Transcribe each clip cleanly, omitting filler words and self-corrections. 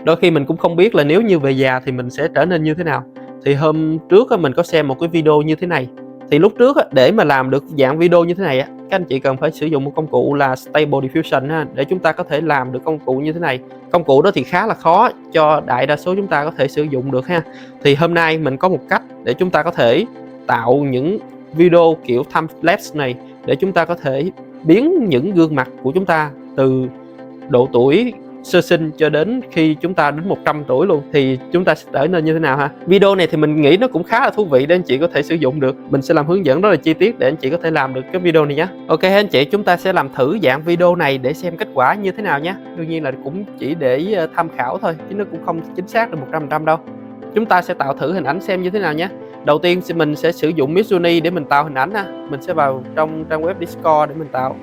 Đôi khi mình cũng không biết là nếu như về già thì mình sẽ trở nên như thế nào. Thì hôm trước á, mình có xem một cái video như thế này. Thì lúc trước á, để mà làm được dạng video như thế này á, các anh chị cần phải sử dụng một công cụ là Stable Diffusion ha, để chúng ta có thể làm được công cụ như thế này. Công cụ đó thì khá là khó cho đại đa số chúng ta có thể sử dụng được ha. Thì hôm nay mình có một cách để chúng ta có thể tạo những video kiểu time lapse này, để chúng ta có thể biến những gương mặt của chúng ta từ độ tuổi sơ sinh cho đến khi chúng ta đến 100 tuổi luôn thì chúng ta sẽ trở nên như thế nào ha. Video này thì mình nghĩ nó cũng khá là thú vị để anh chị có thể sử dụng được. Mình sẽ làm hướng dẫn rất là chi tiết để anh chị có thể làm được cái video này nhé. Ok anh chị, chúng ta sẽ làm thử dạng video này để xem kết quả như thế nào nhé. Đương nhiên là cũng chỉ để tham khảo thôi, chứ nó cũng không chính xác được 100% đâu. Chúng ta sẽ tạo thử hình ảnh xem như thế nào nhé. Đầu tiên mình sẽ sử dụng Midjourney để mình tạo hình ảnh ha. Mình sẽ vào trong trang web Discord để mình tạo.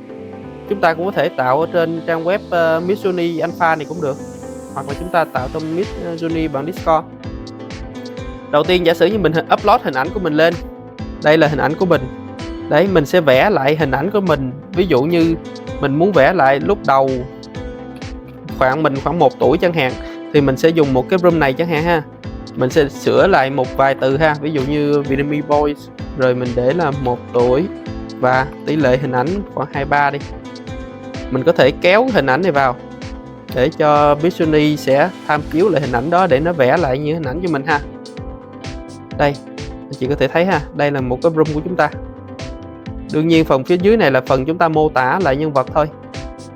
Chúng ta cũng có thể tạo ở trên trang web Midjourney Alpha này cũng được, hoặc là chúng ta tạo trong Midjourney bằng Discord. Đầu tiên giả sử như mình upload hình ảnh của mình lên. Đây là hình ảnh của mình. Đấy, mình sẽ vẽ lại hình ảnh của mình. Ví dụ như mình muốn vẽ lại lúc đầu khoảng 1 tuổi chẳng hạn, thì mình sẽ dùng một cái room này chẳng hạn ha. Mình sẽ sửa lại một vài từ ha, ví dụ như Vietnamese voice, rồi mình để là 1 tuổi và tỷ lệ hình ảnh khoảng 23 đi. Mình có thể kéo hình ảnh này vào để cho Midjourney sẽ tham chiếu lại hình ảnh đó để nó vẽ lại những hình ảnh cho mình ha. Đây, anh chị có thể thấy ha, đây là một cái room của chúng ta. Đương nhiên phần phía dưới này là phần chúng ta mô tả lại nhân vật thôi.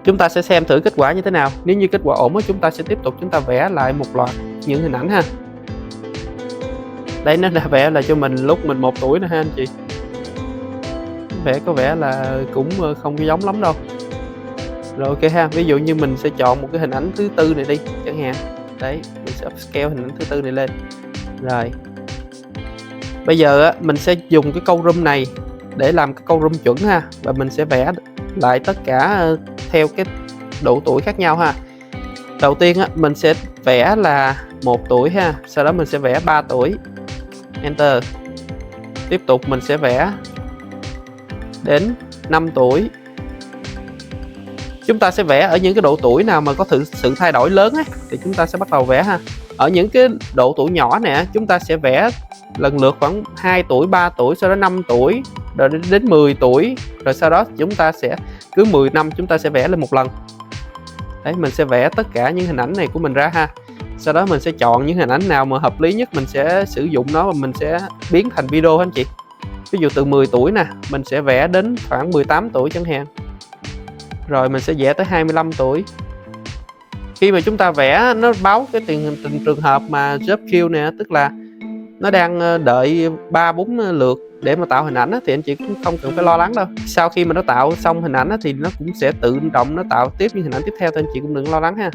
Chúng ta sẽ xem thử kết quả như thế nào. Nếu như kết quả ổn chúng ta sẽ tiếp tục chúng ta vẽ lại một loạt những hình ảnh ha. Đây, nó đã vẽ lại cho mình lúc mình 1 tuổi nè ha anh chị. Vẽ có vẻ là cũng không có giống lắm đâu. Rồi ok ha, ví dụ như mình sẽ chọn một cái hình ảnh thứ tư này đi chẳng hạn. Đấy, mình sẽ upscale hình ảnh thứ tư này lên. Rồi bây giờ á, mình sẽ dùng cái câu room này để làm cái câu room chuẩn ha. Và mình sẽ vẽ lại tất cả theo cái độ tuổi khác nhau ha. Đầu tiên á, mình sẽ vẽ là 1 tuổi ha. Sau đó mình sẽ vẽ 3 tuổi. Enter. Tiếp tục mình sẽ vẽ đến 5 tuổi. Chúng ta sẽ vẽ ở những cái độ tuổi nào mà có sự thay đổi lớn ấy, thì chúng ta sẽ bắt đầu vẽ ha. Ở những cái độ tuổi nhỏ nè, chúng ta sẽ vẽ lần lượt khoảng 2 tuổi, 3 tuổi, sau đó 5 tuổi, rồi đến 10 tuổi. Rồi sau đó chúng ta sẽ cứ 10 năm chúng ta sẽ vẽ lên một lần. Đấy, mình sẽ vẽ tất cả những hình ảnh này của mình ra ha. Sau đó mình sẽ chọn những hình ảnh nào mà hợp lý nhất, mình sẽ sử dụng nó và mình sẽ biến thành video anh chị. Ví dụ từ 10 tuổi nè, mình sẽ vẽ đến khoảng 18 tuổi chẳng hạn. Rồi mình sẽ vẽ tới 25 tuổi. Khi mà chúng ta vẽ nó báo cái tình trường hợp mà job queue nè, tức là nó đang đợi 3-4 lượt để mà tạo hình ảnh á, thì anh chị cũng không cần phải lo lắng đâu. Sau khi mà nó tạo xong hình ảnh á, thì nó cũng sẽ tự động nó tạo tiếp những hình ảnh tiếp theo, thì anh chị cũng đừng lo lắng ha.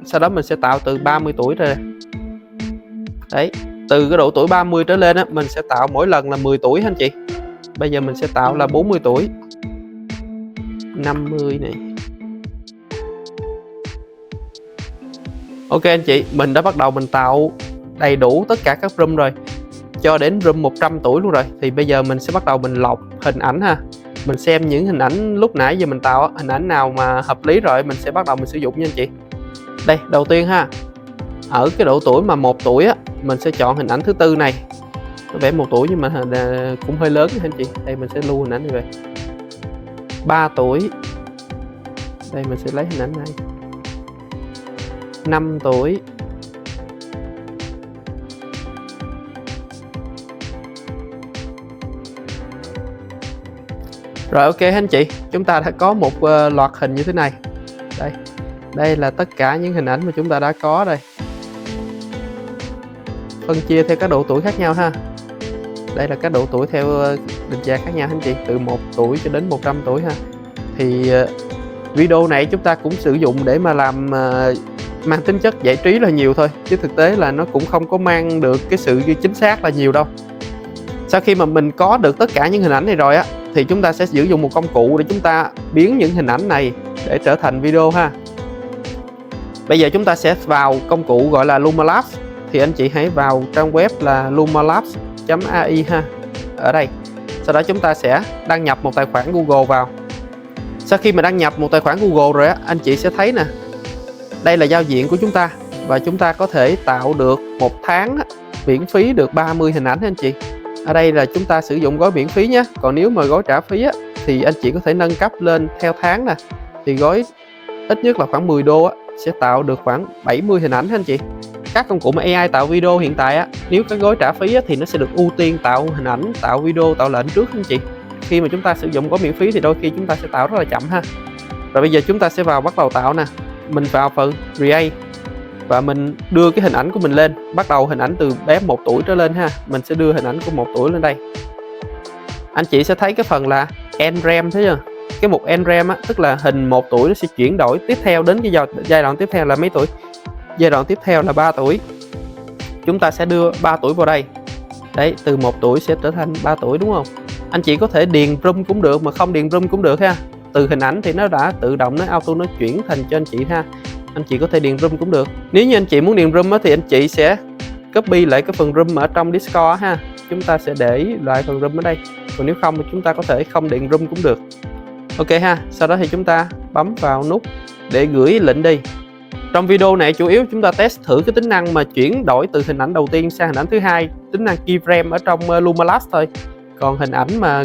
Sau đó mình sẽ tạo từ 30 tuổi rồi. Đấy, từ cái độ tuổi 30 trở lên á, mình sẽ tạo mỗi lần là 10 tuổi anh chị. Bây giờ mình sẽ tạo là 40 tuổi, 50 này. Ok anh chị, mình đã bắt đầu mình tạo đầy đủ tất cả các room rồi, cho đến room 100 tuổi luôn rồi. Thì bây giờ mình sẽ bắt đầu mình lọc hình ảnh ha. Mình xem những hình ảnh lúc nãy giờ mình tạo hình ảnh nào mà hợp lý rồi mình sẽ bắt đầu mình sử dụng nha anh chị. Đây, đầu tiên ha, ở cái độ tuổi mà 1 tuổi á, mình sẽ chọn hình ảnh thứ tư này. Nó vẽ 1 tuổi nhưng mà cũng hơi lớn anh chị. Đây mình sẽ lưu hình ảnh này về. 3 tuổi. Đây mình sẽ lấy hình ảnh này. 5 tuổi. Rồi ok anh chị, chúng ta đã có một loạt hình như thế này. Đây, đây là tất cả những hình ảnh mà chúng ta đã có đây. Phân chia theo các độ tuổi khác nhau ha. Đây là các độ tuổi theo định dạng khác nhau anh chị, từ 1 tuổi cho đến 100 tuổi ha. Thì video này chúng ta cũng sử dụng để mà làm mang tính chất giải trí là nhiều thôi, chứ thực tế là nó cũng không có mang được cái sự chính xác là nhiều đâu. Sau khi mà mình có được tất cả những hình ảnh này rồi á, thì chúng ta sẽ sử dụng một công cụ để chúng ta biến những hình ảnh này để trở thành video ha. Bây giờ chúng ta sẽ vào công cụ gọi là Luma Labs. Thì anh chị hãy vào trang web là lumalabs.ai ha. Ở đây. Sau đó chúng ta sẽ đăng nhập một tài khoản Google vào. Sau khi mà đăng nhập một tài khoản Google rồi á, anh chị sẽ thấy nè, đây là giao diện của chúng ta. và chúng ta có thể tạo được một tháng miễn phí được 30 hình ảnh anh chị. Ở đây là chúng ta sử dụng gói miễn phí nhé. Còn nếu mà gói trả phí thì anh chị có thể nâng cấp lên theo tháng nè. Thì gói ít nhất là khoảng 10 đô sẽ tạo được khoảng 70 hình ảnh anh chị. Các công cụ mà AI tạo video hiện tại nếu cái gói trả phí thì nó sẽ được ưu tiên tạo hình ảnh, tạo video, tạo lệnh trước anh chị. Khi mà chúng ta sử dụng gói miễn phí thì đôi khi chúng ta sẽ tạo rất là chậm ha. Rồi bây giờ chúng ta sẽ vào bắt đầu tạo nè. Mình vào phần Create và mình đưa cái hình ảnh của mình lên. Bắt đầu hình ảnh từ bé 1 tuổi trở lên ha. Mình sẽ đưa hình ảnh của 1 tuổi lên đây. Anh chị sẽ thấy cái phần là NREM, thấy chưa? Cái mục NREM tức là hình 1 tuổi nó sẽ chuyển đổi tiếp theo đến cái giai đoạn tiếp theo là mấy tuổi? Giai đoạn tiếp theo là 3 tuổi. Chúng ta sẽ đưa 3 tuổi vào đây. Đấy, từ 1 tuổi sẽ trở thành 3 tuổi đúng không? Anh chị có thể điền room cũng được mà không điền room cũng được ha. Từ hình ảnh thì nó đã tự động nó auto nó chuyển thành cho anh chị ha. Anh chị có thể điền room cũng được. Nếu như anh chị muốn điền room thì anh chị sẽ copy lại cái phần room ở trong Discord ha. Chúng ta sẽ để lại phần room ở đây. Còn nếu không thì chúng ta có thể không điền room cũng được. Ok ha. Sau đó thì chúng ta bấm vào nút để gửi lệnh đi. Trong video này chủ yếu chúng ta test thử cái tính năng mà chuyển đổi từ hình ảnh đầu tiên sang hình ảnh thứ hai, tính năng keyframe ở trong Lumalabs thôi. Còn hình ảnh mà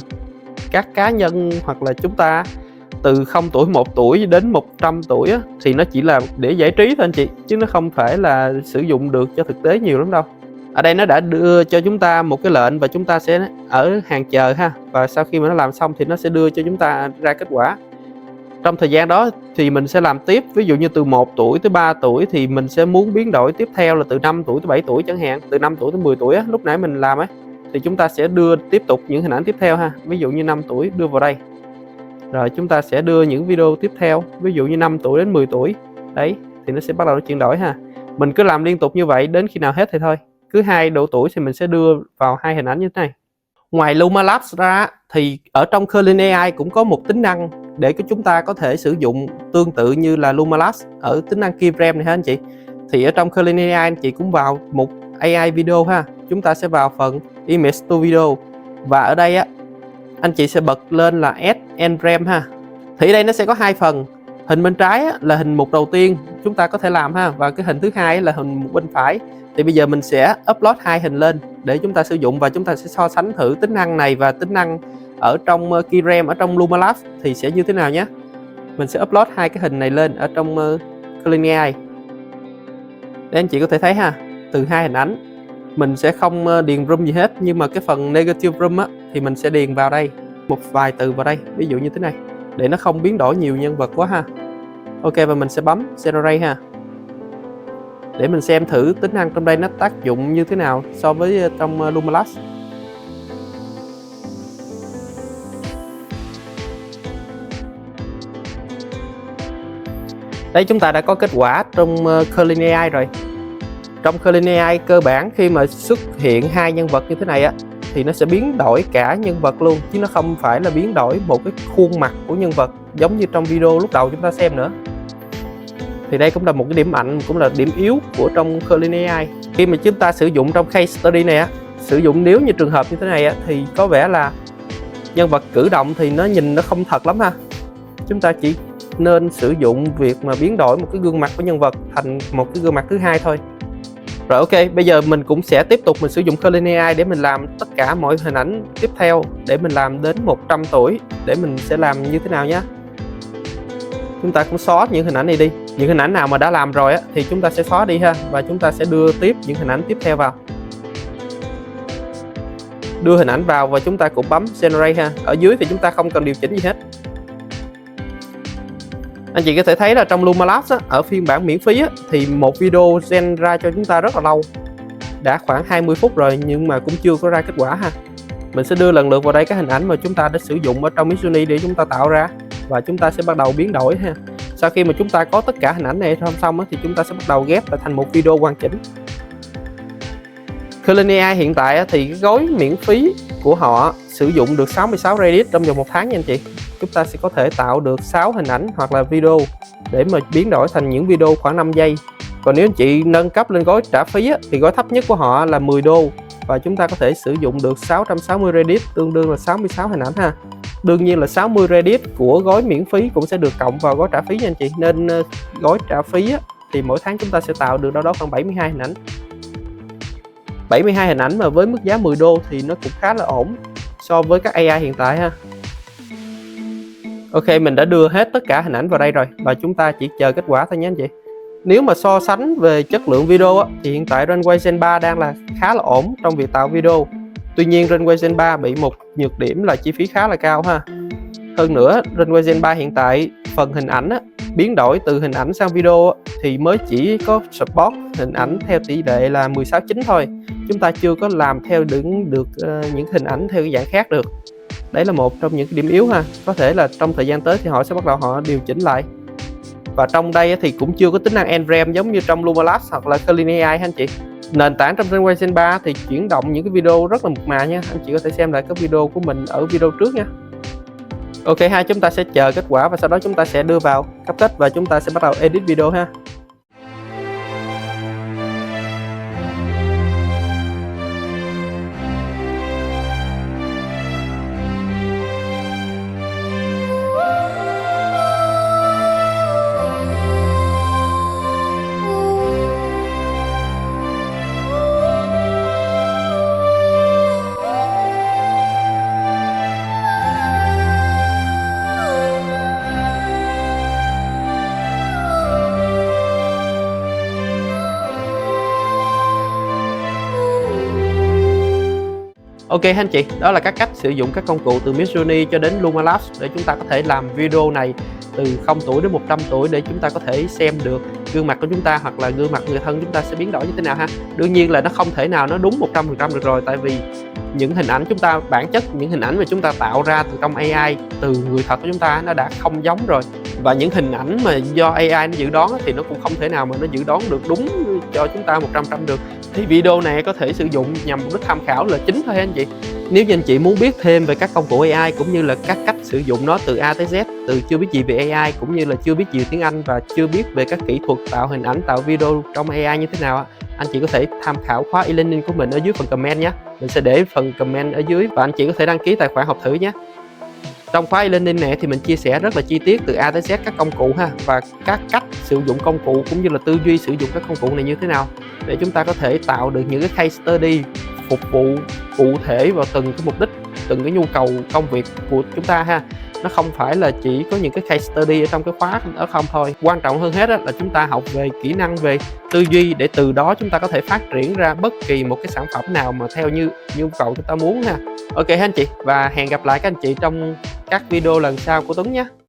các cá nhân hoặc là chúng ta từ 0 tuổi, 1 tuổi đến 100 tuổi thì nó chỉ là để giải trí thôi anh chị, chứ nó không phải là sử dụng được cho thực tế nhiều lắm đâu. Ở đây nó đã đưa cho chúng ta một cái lệnh và chúng ta sẽ ở hàng chờ ha. Và sau khi mà nó làm xong thì nó sẽ đưa cho chúng ta ra kết quả. Trong thời gian đó thì mình sẽ làm tiếp, ví dụ như từ 1 tuổi tới 3 tuổi thì mình sẽ muốn biến đổi tiếp theo là từ 5 tuổi tới 7 tuổi chẳng hạn, từ 5 tuổi tới 10 tuổi lúc nãy mình làm thì chúng ta sẽ đưa tiếp tục những hình ảnh tiếp theo ha. Ví dụ như 5 tuổi đưa vào đây. Rồi chúng ta sẽ đưa những video tiếp theo, ví dụ như 5 tuổi đến 10 tuổi. Đấy, thì nó sẽ bắt đầu chuyển đổi ha. Mình cứ làm liên tục như vậy đến khi nào hết thì thôi. Cứ 2 độ tuổi thì mình sẽ đưa vào 2 hình ảnh như thế này. Ngoài Lumalabs ra thì ở trong Curling AI cũng có một tính năng để chúng ta có thể sử dụng tương tự như là Lumalabs ở tính năng keyframe này ha anh chị. Thì ở trong Curling AI anh chị cũng vào mục AI video ha. Chúng ta sẽ vào phần Image to Video và ở đây anh chị sẽ bật lên là Add NREM ha. Thì ở đây nó sẽ có 2 phần. Hình bên trái là hình mục đầu tiên chúng ta có thể làm ha, và cái hình thứ hai là hình mục bên phải. Thì bây giờ mình sẽ upload 2 hình lên để chúng ta sử dụng và chúng ta sẽ so sánh thử tính năng này và tính năng ở trong keyframe ở trong Lumalabs thì sẽ như thế nào nhé. Mình sẽ upload 2 cái hình này lên ở trong Curling AI. Để anh chị có thể thấy ha, từ 2 hình ảnh mình sẽ không điền room gì hết, nhưng mà cái phần negative room thì mình sẽ điền vào đây một vài từ vào đây, ví dụ như thế này, để nó không biến đổi nhiều nhân vật quá ha. Ok, và mình sẽ bấm Generate ha, để mình xem thử tính năng trong đây nó tác dụng như thế nào so với trong Lumalabs. Đấy, chúng ta đã có kết quả trong Curling AI rồi. Trong Curling AI cơ bản khi mà xuất hiện 2 nhân vật như thế này thì nó sẽ biến đổi cả nhân vật luôn, chứ nó không phải là biến đổi một cái khuôn mặt của nhân vật giống như trong video lúc đầu chúng ta xem nữa. Thì đây cũng là một cái điểm mạnh, cũng là điểm yếu của trong Curling AI. Khi mà chúng ta sử dụng trong case study này sử dụng nếu như trường hợp như thế này thì có vẻ là nhân vật cử động thì nó nhìn nó không thật lắm ha. Chúng ta chỉ nên sử dụng việc mà biến đổi một cái gương mặt của nhân vật thành một cái gương mặt thứ hai thôi. Rồi ok, bây giờ mình cũng sẽ tiếp tục mình sử dụng Curling AI để mình làm tất cả mọi hình ảnh tiếp theo để mình làm đến 100 tuổi để mình sẽ làm như thế nào nhé. Chúng ta cũng xóa những hình ảnh này đi. Những hình ảnh nào mà đã làm rồi thì chúng ta sẽ xóa đi ha, và chúng ta sẽ đưa tiếp những hình ảnh tiếp theo vào. Đưa hình ảnh vào và chúng ta cũng bấm Generate ha. Ở dưới thì chúng ta không cần điều chỉnh gì hết. Anh chị có thể thấy là trong Lumalabs ở phiên bản miễn phí thì một video gen ra cho chúng ta rất là lâu, đã khoảng 20 phút rồi nhưng mà cũng chưa có ra kết quả ha. Mình sẽ đưa lần lượt vào đây các hình ảnh mà chúng ta đã sử dụng ở trong Midjourney để chúng ta tạo ra, và chúng ta sẽ bắt đầu biến đổi ha. Sau khi mà chúng ta có tất cả hình ảnh này xong thì chúng ta sẽ bắt đầu ghép lại thành một video hoàn chỉnh. Curling AI hiện tại thì cái gói miễn phí của họ sử dụng được 66 Reddit trong vòng 1 tháng nha anh chị. Chúng ta sẽ có thể tạo được 6 hình ảnh hoặc là video để mà biến đổi thành những video khoảng 5 giây. Còn nếu anh chị nâng cấp lên gói trả phí thì gói thấp nhất của họ là 10 đô và chúng ta có thể sử dụng được 660 Reddit, tương đương là 66 hình ảnh ha. Đương nhiên là 60 Reddit của gói miễn phí cũng sẽ được cộng vào gói trả phí nha anh chị. Nên gói trả phí thì mỗi tháng chúng ta sẽ tạo được đâu đó khoảng 72 hình ảnh. 72 hình ảnh mà với mức giá 10 đô thì nó cũng khá là ổn so với các AI hiện tại ha. Ok, mình đã đưa hết tất cả hình ảnh vào đây rồi và chúng ta chỉ chờ kết quả thôi nhé anh chị. Nếu mà so sánh về chất lượng video á, thì hiện tại Runway Gen 3 đang là khá là ổn trong việc tạo video. Tuy nhiên Runway Gen 3 bị một nhược điểm là chi phí khá là cao ha. Hơn nữa, Runway Gen 3 hiện tại phần hình ảnh á, biến đổi từ hình ảnh sang video á, thì mới chỉ có support hình ảnh theo tỷ lệ là 16:9 thôi. Chúng ta chưa có làm theo được những hình ảnh theo cái dạng khác được. Đấy là một trong những cái điểm yếu ha. Có thể là trong thời gian tới thì họ sẽ bắt đầu họ điều chỉnh lại. Và trong đây thì cũng chưa có tính năng NREM giống như trong Luma Labs hoặc là Kling AI ha anh chị. Nền tảng trong Runway Gen 3 thì chuyển động những cái video rất là mượt mà nha. Anh chị có thể xem lại các video của mình ở video trước nha. Ok ha, chúng ta sẽ chờ kết quả và sau đó chúng ta sẽ đưa vào CapCut và chúng ta sẽ bắt đầu edit video ha. Ok anh chị, đó là các cách sử dụng các công cụ từ Midjourney cho đến Luma Labs để chúng ta có thể làm video này từ 0 tuổi đến 100 tuổi để chúng ta có thể xem được gương mặt của chúng ta hoặc là gương mặt người thân chúng ta sẽ biến đổi như thế nào ha. Đương nhiên là nó không thể nào nó đúng 100% được rồi, tại vì những hình ảnh chúng ta, bản chất những hình ảnh mà chúng ta tạo ra từ trong AI, từ người thật của chúng ta nó đã không giống rồi. Và những hình ảnh mà do AI nó dự đoán thì nó cũng không thể nào mà nó dự đoán được đúng cho chúng ta 100% được. Thì video này có thể sử dụng nhằm mục đích tham khảo là chính thôi anh chị. Nếu như anh chị muốn biết thêm về các công cụ AI cũng như là các cách sử dụng nó từ A tới Z, từ chưa biết gì về AI cũng như là chưa biết gì tiếng Anh và chưa biết về các kỹ thuật tạo hình ảnh, tạo video trong AI như thế nào, anh chị có thể tham khảo khóa e-learning của mình ở dưới phần comment nhé. Mình sẽ để phần comment ở dưới và anh chị có thể đăng ký tài khoản học thử nhé. Trong khóa e-learning này thì mình chia sẻ rất là chi tiết từ A tới Z các công cụ ha, và các cách sử dụng công cụ cũng như là tư duy sử dụng các công cụ này như thế nào để chúng ta có thể tạo được những cái case study phục vụ cụ thể vào từng cái mục đích, từng cái nhu cầu công việc của chúng ta ha. Nó không phải là chỉ có những cái case study ở trong cái khóa ở không thôi. Quan trọng hơn hết là chúng ta học về kỹ năng, về tư duy để từ đó chúng ta có thể phát triển ra bất kỳ một cái sản phẩm nào mà theo như nhu cầu chúng ta muốn ha. Ok anh chị, và hẹn gặp lại các anh chị trong các video lần sau của Tuấn nhé.